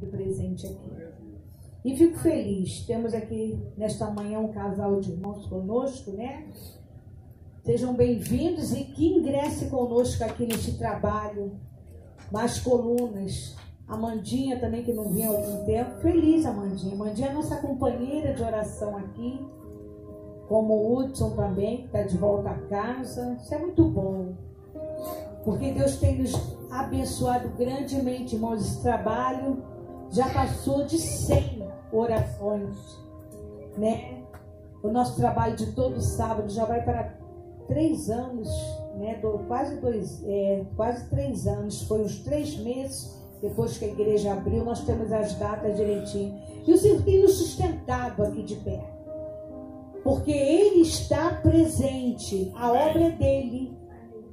presente aqui. E fico feliz, temos aqui nesta manhã um casal de irmãos conosco, né? Sejam bem-vindos e que ingresse conosco aqui neste trabalho. Mais colunas. Amandinha também, que não vinha há algum tempo. Feliz, Amandinha. Amandinha é nossa companheira de oração aqui. Como o Hudson também, que está de volta a casa. Isso é muito bom. Porque Deus tem nos abençoado grandemente, irmãos. Esse trabalho já passou de 100 orações, né? O nosso trabalho de todo sábado já vai para 3 anos, né? Quase 3 anos. Foi uns 3 meses depois que a igreja abriu. Nós temos as datas direitinho. E o Senhor tem nos sustentado aqui de pé, porque Ele está presente. A obra é dele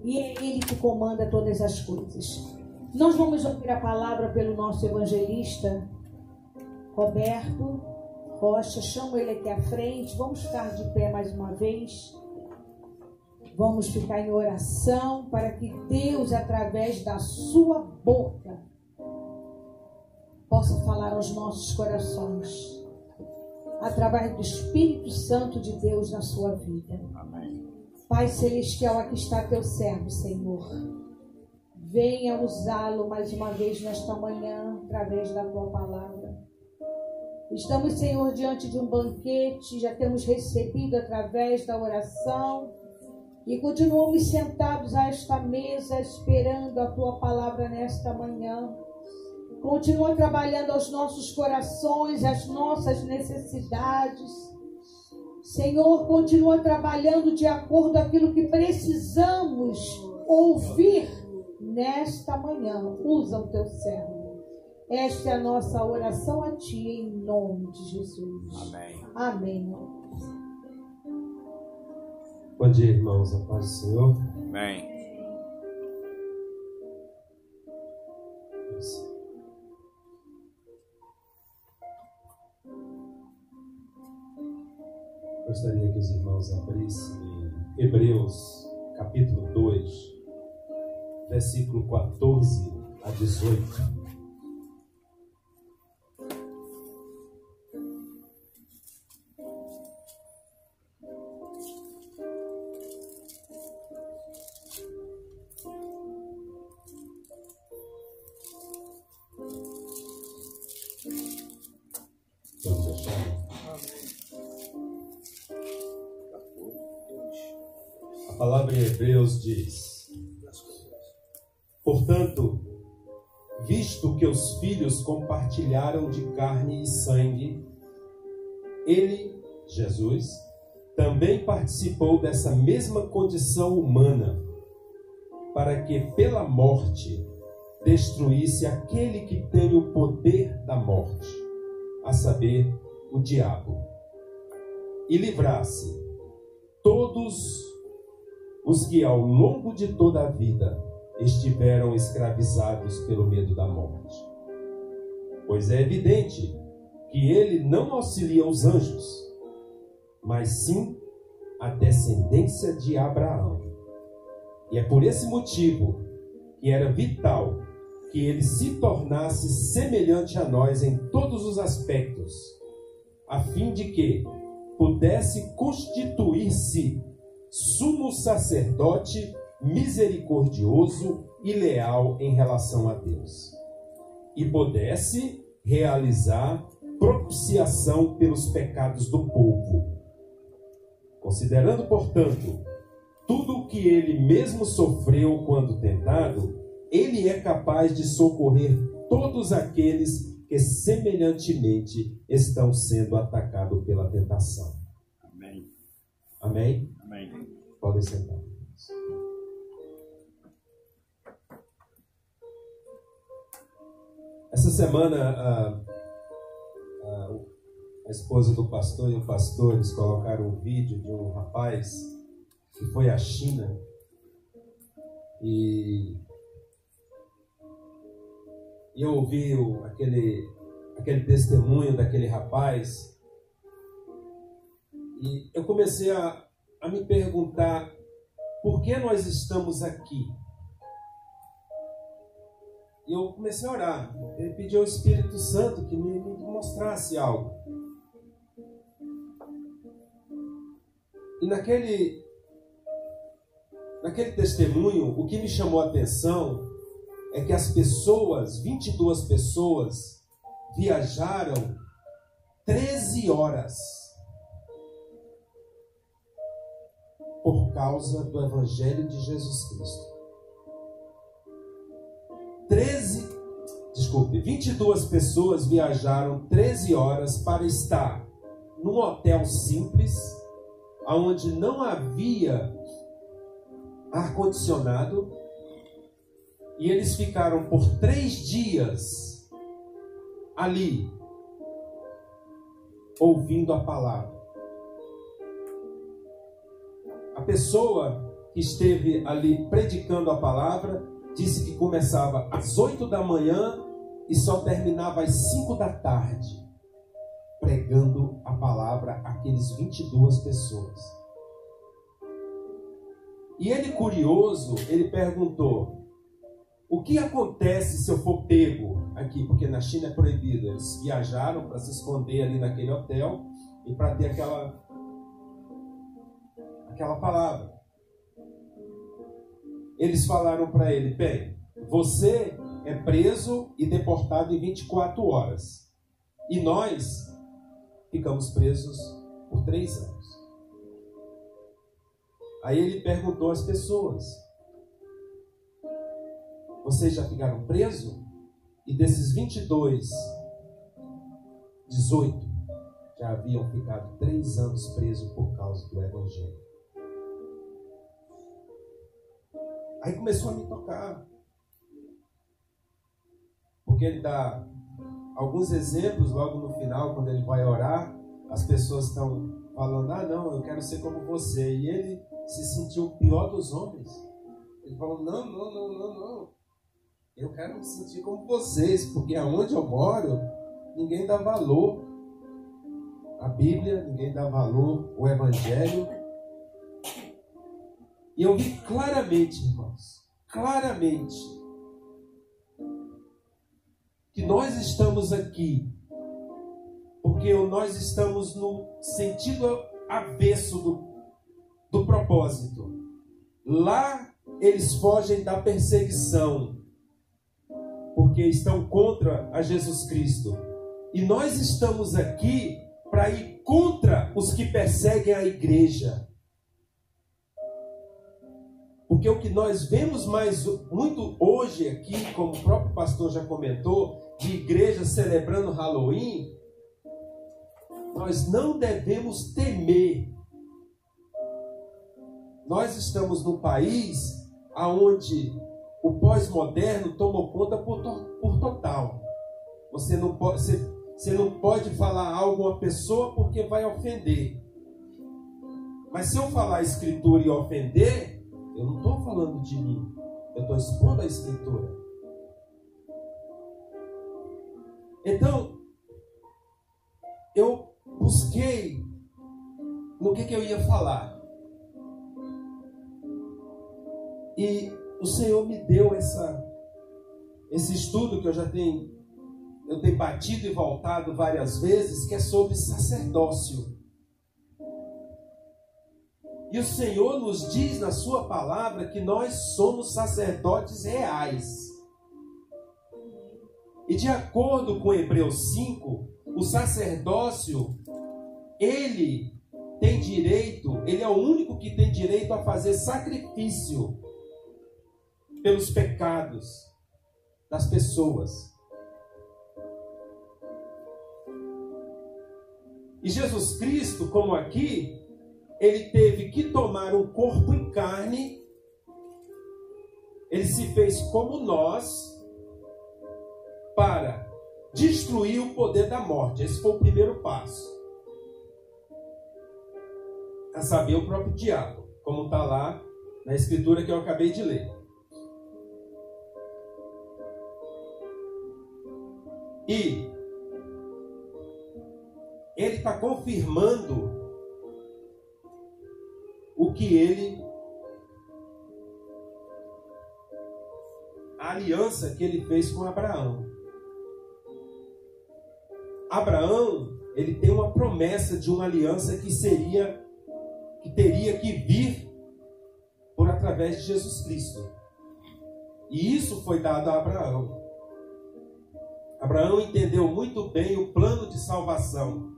e é Ele que comanda todas as coisas. Nós vamos ouvir a palavra pelo nosso evangelista Roberto Rocha. Chamo ele aqui à frente. Vamos ficar de pé mais uma vez. Vamos ficar em oração para que Deus, através da sua boca, possa falar aos nossos corações, através do Espírito Santo de Deus na sua vida. Amém. Pai Celestial, aqui está teu servo, Senhor. Venha usá-lo mais uma vez nesta manhã, através da tua palavra. Estamos, Senhor, diante de um banquete, já temos recebido através da oração e continuamos sentados a esta mesa, esperando a tua palavra nesta manhã. Continua trabalhando aos nossos corações, as nossas necessidades. Senhor, continua trabalhando de acordo com aquilo que precisamos ouvir nesta manhã. Usa o teu servo. Esta é a nossa oração a Ti, em nome de Jesus. Amém. Amém. Bom dia, irmãos. A paz do Senhor. Amém. Gostaria que os irmãos abrissem em Hebreus, capítulo 2, versículo 14 a 18. Vamos deixar? A palavra em Hebreus diz: portanto, visto que os filhos compartilharam de carne e sangue, ele, Jesus, também participou dessa mesma condição humana, para que pela morte destruísse aquele que tem o poder da morte, a saber, o diabo, e livrasse todos os que ao longo de toda a vida estiveram escravizados pelo medo da morte. Pois é evidente que ele não auxilia os anjos, mas sim a descendência de Abraão. E é por esse motivo que era vital que ele se tornasse semelhante a nós em todos os aspectos, a fim de que pudesse constituir-se sumo sacerdote misericordioso e leal em relação a Deus, e pudesse realizar propiciação pelos pecados do povo. Considerando, portanto, tudo o que ele mesmo sofreu quando tentado, ele é capaz de socorrer todos aqueles que semelhantemente estão sendo atacados pela tentação. Amém. Amém? Amém. Podem sentar. Essa semana, a esposa do pastor e o pastor, eles colocaram um vídeo de um rapaz que foi à China e eu ouvi aquele testemunho daquele rapaz e eu comecei a me perguntar por que nós estamos aqui. E eu comecei a orar. Ele pediu ao Espírito Santo que me mostrasse algo. E naquele testemunho, o que me chamou a atenção é que as pessoas, 22 pessoas, viajaram 13 horas por causa do Evangelho de Jesus Cristo. 22 pessoas viajaram 13 horas para estar num hotel simples, onde não havia ar-condicionado, e eles ficaram por 3 dias ali, ouvindo a palavra. A pessoa que esteve ali predicando a palavra disse que começava às 8 da manhã e só terminava às 5 da tarde, pregando a palavra àqueles 22 pessoas. E ele, curioso, ele perguntou: o que acontece se eu for pego aqui? Porque na China é proibido. Eles viajaram para se esconder ali naquele hotel e para ter aquela palavra. Eles falaram para ele: bem, você é preso e deportado em 24 horas. E nós ficamos presos por 3 anos. Aí ele perguntou às pessoas: vocês já ficaram presos? E desses 22, 18 já haviam ficado 3 anos presos por causa do Evangelho. Aí começou a me tocar. Porque ele dá alguns exemplos logo no final, quando ele vai orar. As pessoas estão falando: ah, não, eu quero ser como você. E ele se sentiu o pior dos homens. Ele falou: não. Eu quero me sentir como vocês, porque aonde eu moro, ninguém dá valor à Bíblia, ninguém dá valor ao Evangelho. E eu vi claramente, irmãos, que nós estamos aqui porque nós estamos no sentido avesso do propósito. Lá eles fogem da perseguição, porque estão contra a Jesus Cristo. E nós estamos aqui para ir contra os que perseguem a igreja. Porque o que nós vemos muito hoje aqui, como o próprio pastor já comentou, de igreja celebrando Halloween, nós não devemos temer. Nós estamos num país onde o pós-moderno tomou conta por total. Você não pode falar algo a uma pessoa porque vai ofender. Mas se eu falar a Escritura e ofender, eu não estou falando de mim. Eu estou expondo a Escritura. Então, eu busquei no que eu ia falar. E o Senhor me deu esse estudo que eu tenho batido e voltado várias vezes, que é sobre sacerdócio. E o Senhor nos diz na sua palavra que nós somos sacerdotes reais. E de acordo com Hebreus 5, o sacerdócio, ele tem direito, ele é o único que tem direito a fazer sacrifício pelos pecados das pessoas. E Jesus Cristo, como aqui, ele teve que tomar um corpo em carne. Ele se fez como nós para destruir o poder da morte. Esse foi o primeiro passo. A saber, o próprio diabo, como está lá na escritura que eu acabei de ler. E ele está confirmando a aliança que ele fez com Abraão. Abraão, ele tem uma promessa de uma aliança que teria que vir por através de Jesus Cristo. E isso foi dado a Abraão. Abraão entendeu muito bem o plano de salvação.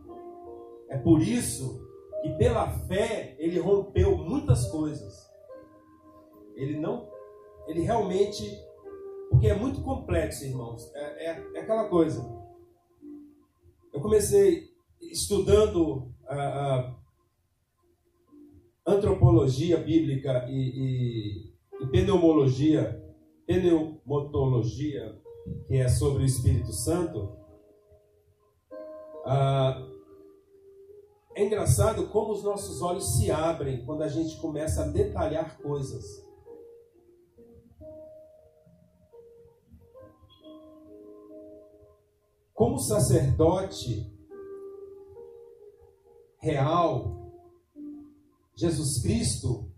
É por isso que pela fé ele rompeu muitas coisas. Ele realmente, porque é muito complexo, irmãos. É aquela coisa. Eu comecei estudando antropologia bíblica e pneumologia, que é sobre o Espírito Santo. É engraçado como os nossos olhos se abrem quando a gente começa a detalhar coisas. Como sacerdote real, Jesus Cristo,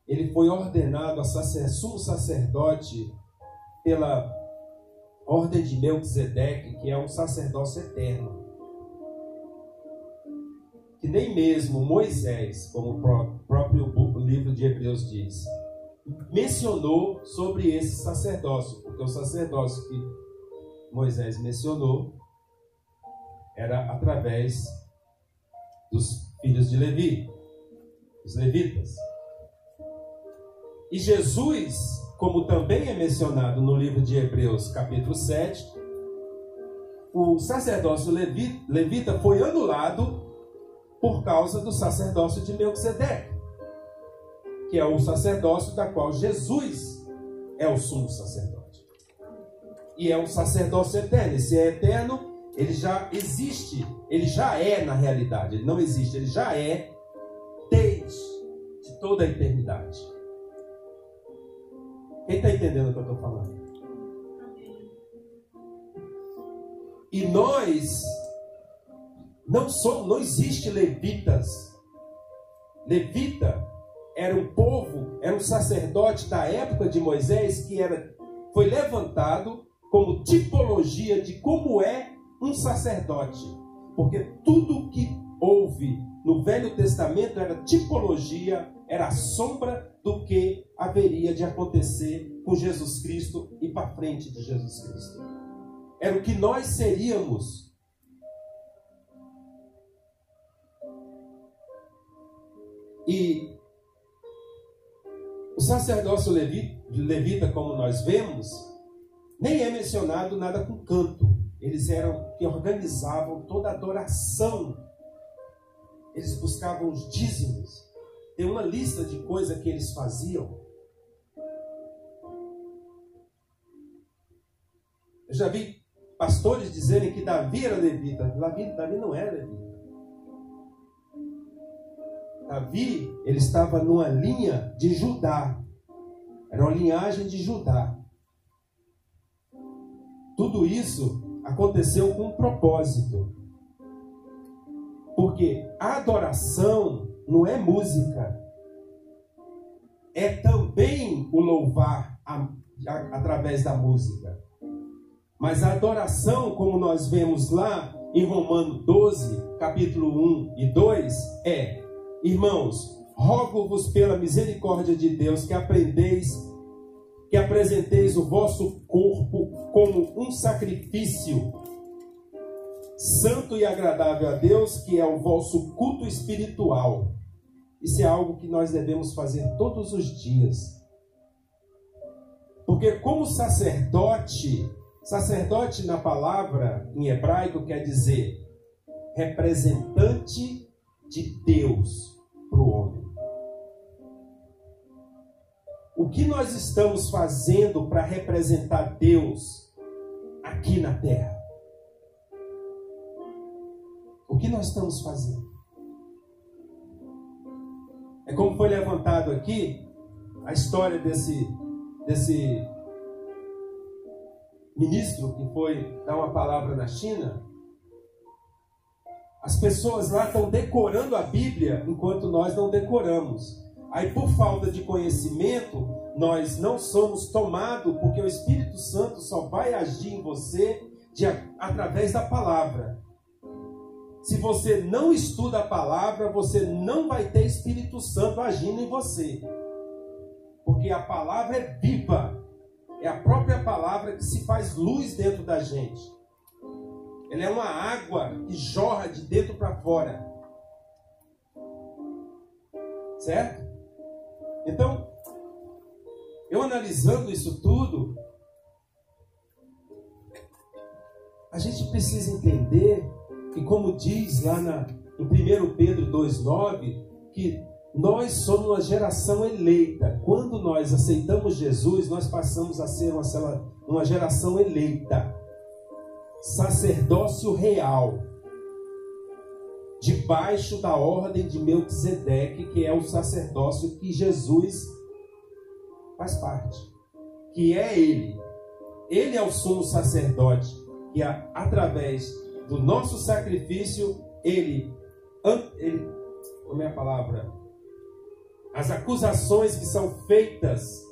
ele foi ordenado a sumo sacerdote pela ordem de Melquisedeque, que é um sacerdócio eterno. Que nem mesmo Moisés, como o próprio livro de Hebreus diz, mencionou sobre esse sacerdócio, porque o sacerdócio que Moisés mencionou era através dos filhos de Levi, os levitas. E Jesus, como também é mencionado no livro de Hebreus, capítulo 7, o sacerdócio levita foi anulado por causa do sacerdócio de Melquisedeque, que é o sacerdócio da qual Jesus é o sumo sacerdote. E é um sacerdócio eterno. Se é eterno, ele já existe, ele já é na realidade, ele não existe, ele já é desde toda a eternidade. Quem está entendendo o que eu estou falando? E nós não existe levitas. Levita era um povo, era um sacerdote da época de Moisés que foi levantado como tipologia de como é um sacerdote. Porque tudo que houve no Velho Testamento era tipologia, era a sombra do que haveria de acontecer com Jesus Cristo e para frente de Jesus Cristo. Era o que nós seríamos. E o sacerdócio levita, como nós vemos, nem é mencionado nada com canto. Eles eram que organizavam toda a adoração. Eles buscavam os dízimos. Tem uma lista de coisas que eles faziam. Eu já vi pastores dizerem que Davi era levita. Davi não era levita. Davi, ele estava numa linha de Judá. Era uma linhagem de Judá. Tudo isso aconteceu com um propósito. Porque a adoração não é música. É também o louvar através da música. Mas a adoração, como nós vemos lá em Romanos 12, capítulo 1 e 2, é: irmãos, rogo-vos pela misericórdia de Deus que apresenteis o vosso corpo como um sacrifício santo e agradável a Deus, que é o vosso culto espiritual. Isso é algo que nós devemos fazer todos os dias. Porque como sacerdote na palavra em hebraico quer dizer representante de Deus para o homem. O que nós estamos fazendo para representar Deus aqui na terra? O que nós estamos fazendo? É como foi levantado aqui a história desse ministro que foi dar uma palavra na China. As pessoas lá estão decorando a Bíblia enquanto nós não decoramos. Aí, por falta de conhecimento, nós não somos tomados, porque o Espírito Santo só vai agir em você através da palavra. Se você não estuda a palavra, você não vai ter Espírito Santo agindo em você. Porque a palavra é viva. É a própria palavra que se faz luz dentro da gente. Ela é uma água que jorra de dentro para fora. Certo? Então, eu analisando isso tudo, a gente precisa entender que, como diz lá em 1 Pedro 2,9, que nós somos uma geração eleita. Quando nós aceitamos Jesus, nós passamos a ser uma geração eleita. Sacerdócio real. Debaixo da ordem de Melquisedeque, que é o sacerdócio que Jesus faz parte. Que é Ele. Ele é o sumo sacerdote, que através do nosso sacrifício, como é a palavra? As acusações que são feitas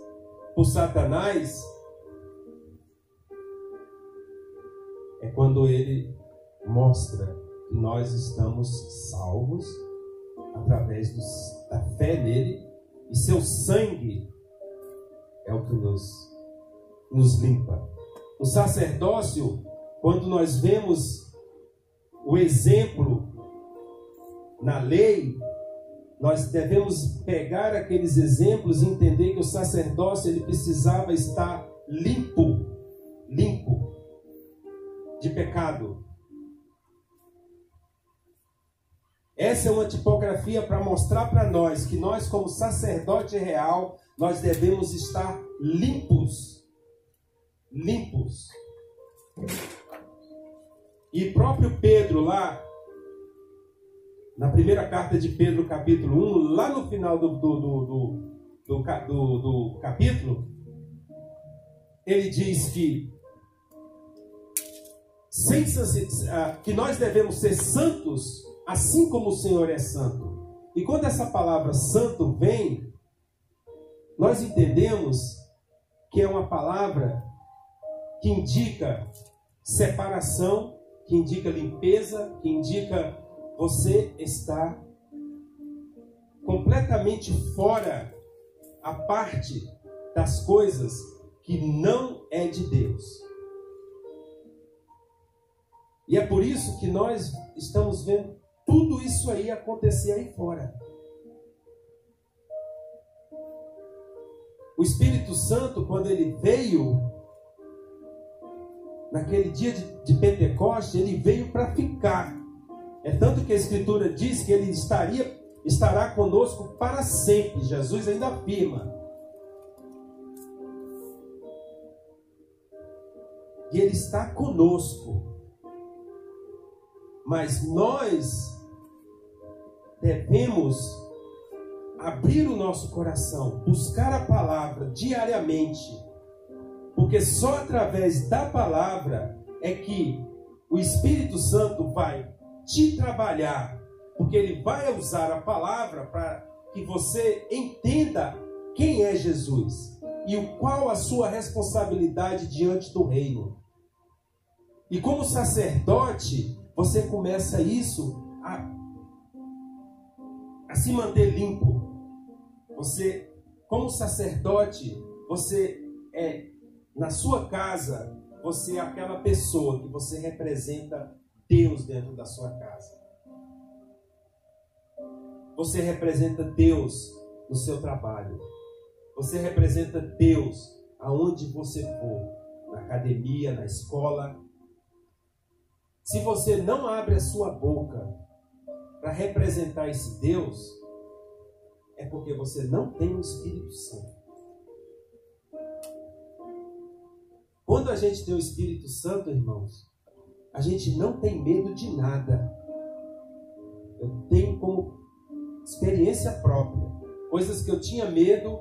por Satanás, é quando ele mostra que nós estamos salvos através da fé nele, e seu sangue é o que nos limpa. O sacerdócio, quando nós vemos o exemplo na lei, nós devemos pegar aqueles exemplos e entender que o sacerdócio ele precisava estar limpo de pecado. Essa é uma tipografia para mostrar para nós que nós, como sacerdote real, nós devemos estar limpos. E próprio Pedro lá, na primeira carta de Pedro, capítulo 1, lá no final do capítulo, ele diz que nós devemos ser santos, assim como o Senhor é santo. E quando essa palavra santo vem, nós entendemos que é uma palavra que indica separação, que indica limpeza, que indica você estar completamente fora, a parte das coisas que não é de Deus. E é por isso que nós estamos vendo tudo isso aí acontecer aí fora. O Espírito Santo, quando ele veio, naquele dia de Pentecostes, ele veio para ficar. É tanto que a Escritura diz que ele estará conosco para sempre. Jesus ainda afirma. E ele está conosco. Mas nós devemos abrir o nosso coração, buscar a palavra diariamente, porque só através da palavra é que o Espírito Santo vai te trabalhar, porque ele vai usar a palavra para que você entenda quem é Jesus e qual a sua responsabilidade diante do reino. E como sacerdote, você começa isso a se manter limpo. Você, como sacerdote, você é, na sua casa, você é aquela pessoa que você representa Deus dentro da sua casa. Você representa Deus no seu trabalho. Você representa Deus aonde você for, na academia, na escola. Se você não abre a sua boca para representar esse Deus, é porque você não tem o Espírito Santo. Quando a gente tem o Espírito Santo, irmãos, a gente não tem medo de nada. Eu tenho como experiência própria. Coisas que eu tinha medo,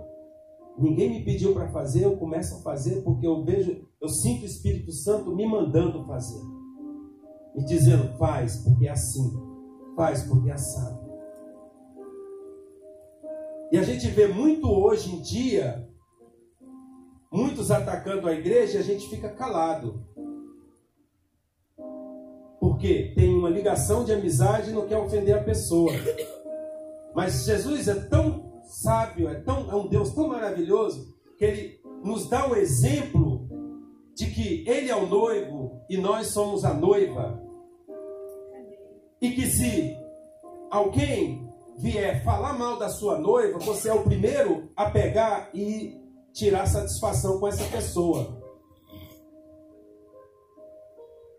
ninguém me pediu para fazer, eu começo a fazer porque eu sinto o Espírito Santo me mandando fazer. Me dizendo, faz porque é assim, faz porque é assado. E a gente vê muito hoje em dia, muitos atacando a igreja, e a gente fica calado. Porque tem uma ligação de amizade e não quer ofender a pessoa. Mas Jesus é tão sábio, é um Deus tão maravilhoso, que Ele nos dá um exemplo de que Ele é o noivo e nós somos a noiva. E que se alguém vier falar mal da sua noiva, você é o primeiro a pegar e tirar satisfação com essa pessoa.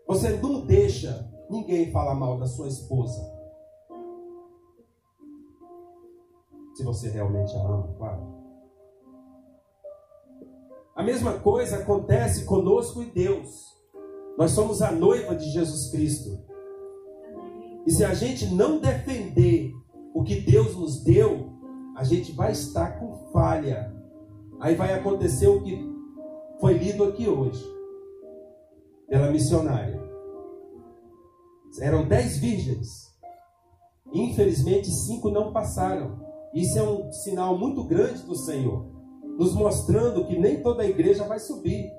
Você não deixa ninguém falar mal da sua esposa. Se você realmente a ama, claro. A mesma coisa acontece conosco e Deus. Nós somos a noiva de Jesus Cristo. E se a gente não defender o que Deus nos deu, a gente vai estar com falha. Aí vai acontecer o que foi lido aqui hoje, pela missionária. Eram 10 virgens. Infelizmente, 5 não passaram. Isso é um sinal muito grande do Senhor, nos mostrando que nem toda a igreja vai subir.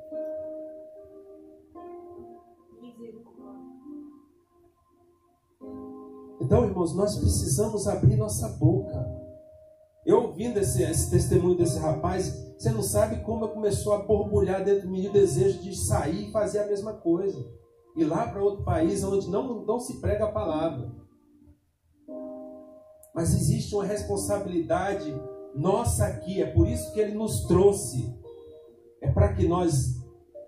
Então, irmãos, nós precisamos abrir nossa boca. Eu ouvindo esse testemunho desse rapaz, você não sabe como começou a borbulhar dentro de mim o desejo de sair e fazer a mesma coisa. Ir lá para outro país onde não se prega a palavra. Mas existe uma responsabilidade nossa aqui. É por isso que Ele nos trouxe. É para que nós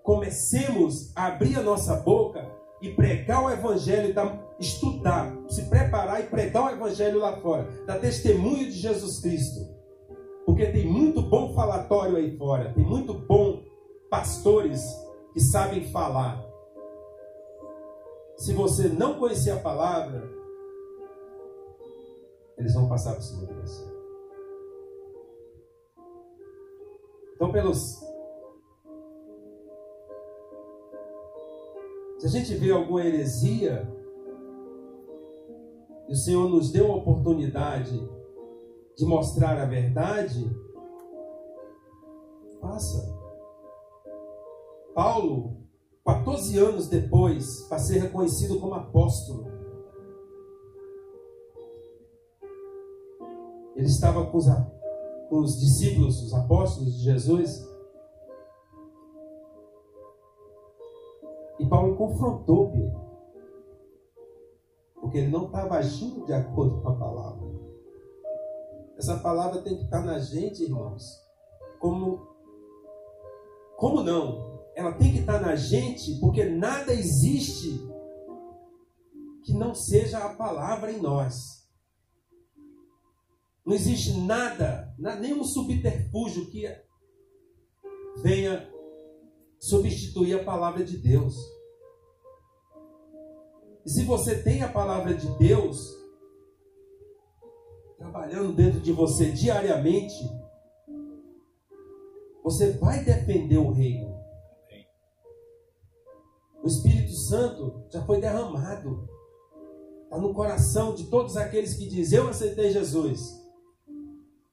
comecemos a abrir a nossa boca e pregar o Evangelho, estudar, se preparar e pregar o Evangelho lá fora, dar testemunho de Jesus Cristo. Porque tem muito bom falatório aí fora, tem muito bom pastores que sabem falar. Se você não conhecer a palavra, eles vão passar por cima de você. Então, se a gente vê alguma heresia, e o Senhor nos deu a oportunidade de mostrar a verdade, faça. Paulo, 14 anos depois, para ser reconhecido como apóstolo, ele estava com os discípulos, os apóstolos de Jesus, e Paulo confrontou Pedro, porque ele não estava agindo de acordo com a palavra. Essa palavra tem que estar na gente, irmãos. Como não? Ela tem que estar na gente, porque nada existe que não seja a palavra em nós. Não existe nada, nenhum subterfúgio que venha substituir a palavra de Deus. E se você tem a palavra de Deus trabalhando dentro de você diariamente, você vai defender o reino. O Espírito Santo já foi derramado. Está no coração de todos aqueles que dizem: eu aceitei Jesus.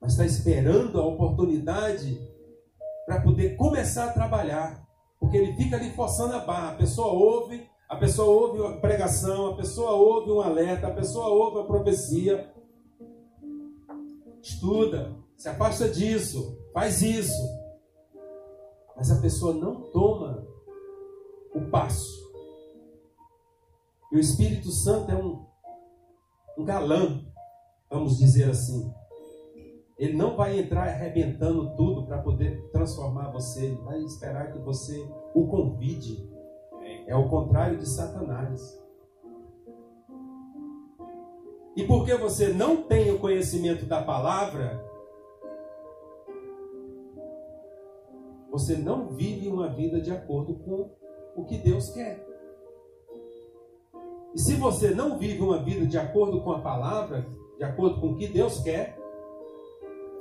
Mas está esperando a oportunidade para poder começar a trabalhar. Porque ele fica ali forçando a barra. A pessoa ouve a pregação, a pessoa ouve um alerta, a pessoa ouve a profecia. Estuda, se afasta disso, faz isso. Mas a pessoa não toma o passo. E o Espírito Santo é um galã, vamos dizer assim. Ele não vai entrar arrebentando tudo para poder transformar você. Ele vai esperar que você o convide. É o contrário de Satanás. E porque você não tem o conhecimento da palavra, você não vive uma vida de acordo com o que Deus quer. E se você não vive uma vida de acordo com a palavra, de acordo com o que Deus quer,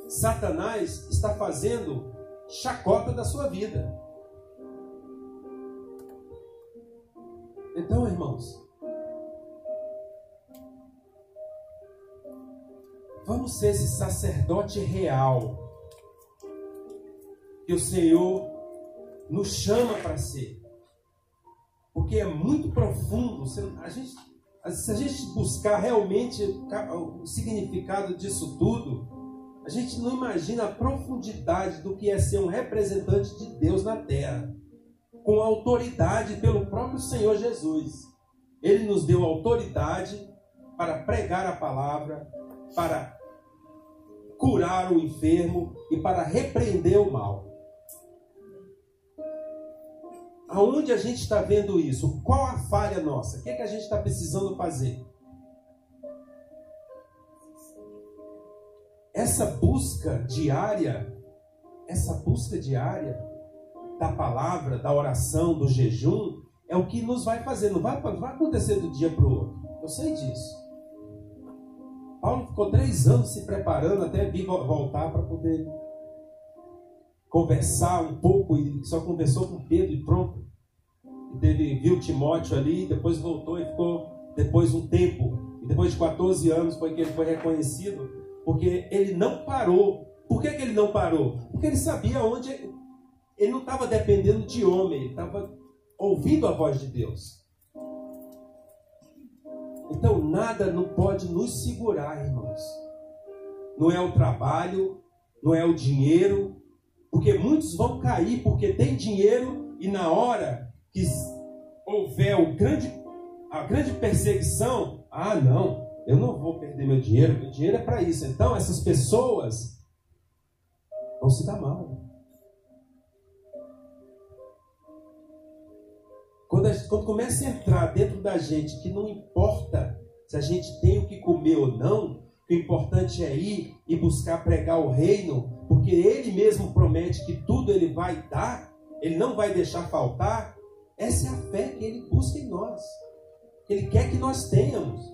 Satanás está fazendo chacota da sua vida. Então, irmãos, Vamos ser esse sacerdote real que o Senhor nos chama para ser. Porque é muito profundo. Se a gente buscar realmente o significado disso tudo, a gente não imagina a profundidade do que é ser um representante de Deus na terra, com autoridade pelo próprio Senhor Jesus. Ele nos deu autoridade para pregar a palavra, para curar o enfermo e para repreender o mal. Aonde a gente está vendo isso? Qual a falha nossa? O que é que a gente está precisando fazer? Essa busca diária da palavra, da oração, do jejum, é o que nos vai fazer. Não vai acontecer do dia para o outro. Eu sei disso. Paulo ficou 3 anos se preparando até vir voltar para poder conversar um pouco, e só conversou com Pedro e pronto. Viu Timóteo ali, depois voltou e ficou depois um tempo. E depois de 14 anos foi que ele foi reconhecido, porque ele não parou. Por que ele não parou? Porque ele sabia onde... Ele não estava dependendo de homem, ele estava ouvindo a voz de Deus. Então nada não pode nos segurar, irmãos. Não é o trabalho, não é o dinheiro, porque muitos vão cair porque tem dinheiro e na hora que houver a grande perseguição, não, eu não vou perder meu dinheiro é para isso. Então essas pessoas vão se dar mal. Quando começa a entrar dentro da gente que não importa se a gente tem o que comer ou não, o importante é ir e buscar pregar o reino, porque Ele mesmo promete que tudo Ele vai dar, Ele não vai deixar faltar. Essa é a fé que Ele busca em nós, que Ele quer que nós tenhamos.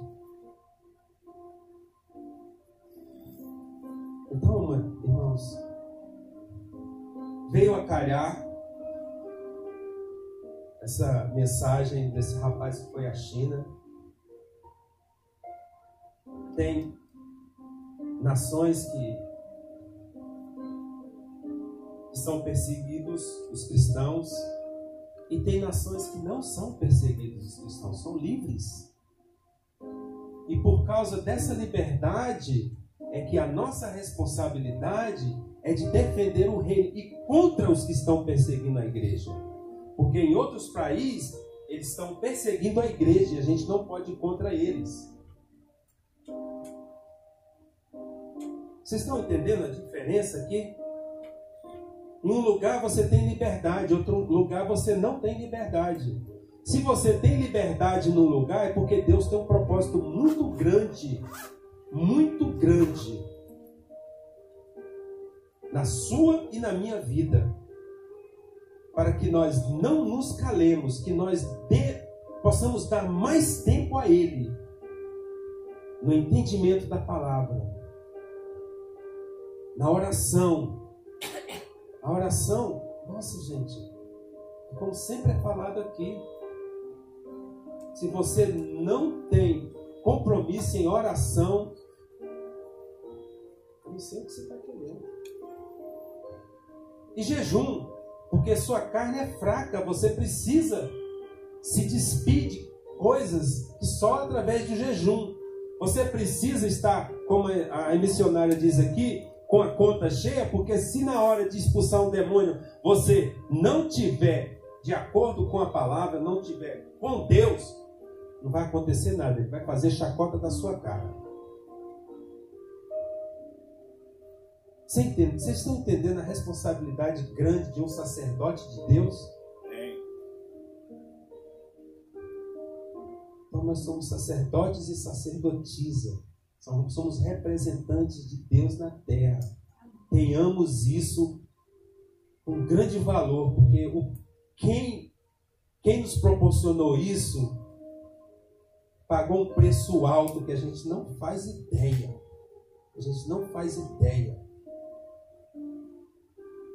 Então, irmãos, veio a calhar essa mensagem desse rapaz que foi à China. Tem nações que são perseguidos, os cristãos, e tem nações que não são perseguidos, os cristãos, são livres. E por causa dessa liberdade é que a nossa responsabilidade é de defender o reino e contra os que estão perseguindo a igreja. Porque em outros países eles estão perseguindo a igreja e a gente não pode ir contra eles. Vocês estão entendendo a diferença aqui? Em um lugar você tem liberdade, em outro lugar você não tem liberdade. Se você tem liberdade num lugar, é porque Deus tem um propósito muito grande na sua e na minha vida, para que nós não nos calemos, que nós possamos dar mais tempo a Ele, no entendimento da palavra, na oração. A oração, nossa gente, como sempre é falado aqui, se você não tem compromisso em oração, eu não sei o que você está querendo. E jejum, porque sua carne é fraca, você precisa se despir de coisas que só através do jejum. Você precisa estar, como a missionária diz aqui, com a conta cheia, porque se na hora de expulsar um demônio você não tiver de acordo com a palavra, não tiver com Deus, não vai acontecer nada, ele vai fazer chacota da sua cara. Vocês estão entendendo a responsabilidade grande de um sacerdote de Deus? Então nós somos sacerdotes e sacerdotisa. Somos representantes de Deus na terra. Tenhamos isso com grande valor, porque quem nos proporcionou isso pagou um preço alto que a gente não faz ideia. A gente não faz ideia.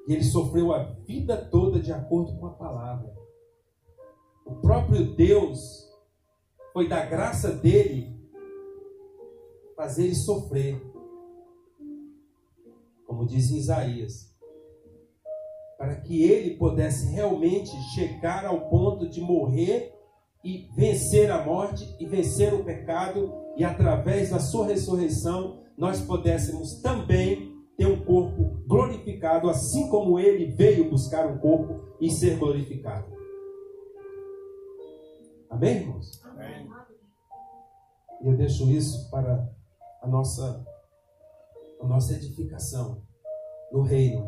E ele sofreu a vida toda de acordo com a palavra. O próprio Deus foi da graça dele fazer ele sofrer. como diz Isaías, para que ele pudesse realmente chegar ao ponto de morrer e vencer a morte e vencer o pecado, e através da sua ressurreição nós pudéssemos também ter um corpo glorificado, assim como ele veio buscar um corpo e ser glorificado. Amém, irmãos? Amém. E eu deixo isso para a nossa edificação no reino,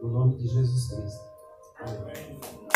no nome de Jesus Cristo. Amém.